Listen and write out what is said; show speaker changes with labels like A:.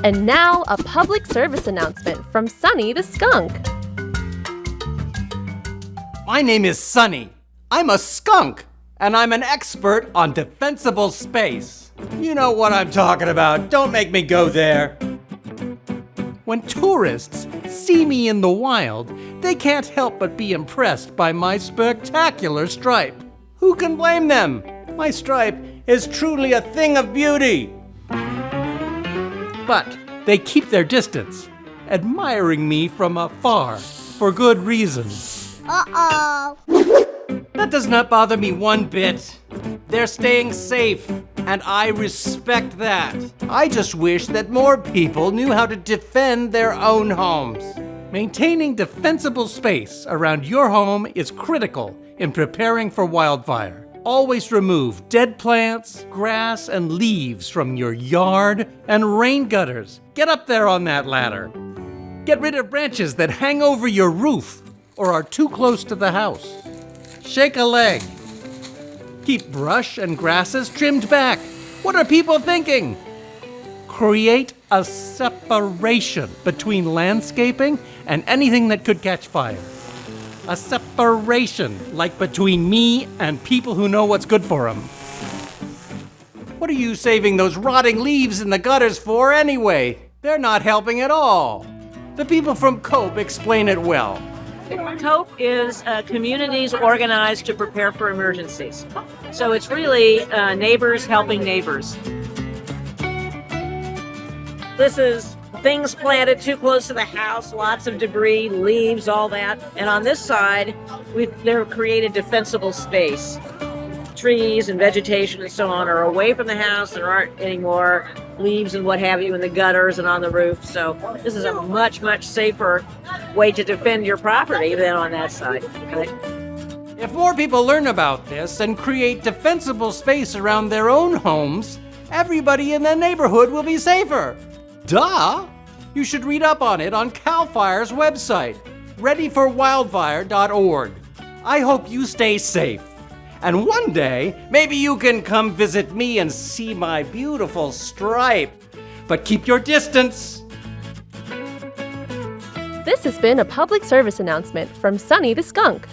A: And now, a public service announcement from Sunny the Skunk.
B: My name is Sunny. I'm a skunk, and I'm an expert on defensible space. You know what I'm talking about. Don't make me go there. When tourists see me in the wild, they can't help but be impressed by my spectacular stripe. Who can blame them? My stripe is truly a thing of beauty. But they keep their distance, admiring me from afar for good reasons.
C: Uh-oh.
B: That does not bother me one bit. They're staying safe, and I respect that. I just wish that more people knew how to defend their own homes. Maintaining defensible space around your home is critical in preparing for wildfire. Always remove dead plants, grass, and leaves from your yard and rain gutters. Get up there on that ladder. Get rid of branches that hang over your roof or are too close to the house. Shake a leg. Keep brush and grasses trimmed back. What are people thinking? Create a separation between landscaping and anything that could catch fire. A separation, like between me and people who know what's good for them. What are you saving those rotting leaves in the gutters for anyway? They're not helping at all. The people from COPE explain it well.
D: COPE is communities organized to prepare for emergencies. So it's really neighbors helping neighbors. This is things planted too close to the house, lots of debris, leaves, all that. And on this side, they've created defensible space. Trees and vegetation and so on are away from the house. There aren't any more leaves and what have you in the gutters and on the roof. So this is a much, much safer way to defend your property than on that side. Okay?
B: If more people learn about this and create defensible space around their own homes, everybody in the neighborhood will be safer. Duh! You should read up on it on CALFIRE's website, readyforwildfire.org. I hope you stay safe. And one day, maybe you can come visit me and see my beautiful stripe. But keep your distance.
A: This has been a public service announcement from Sunny the Skunk.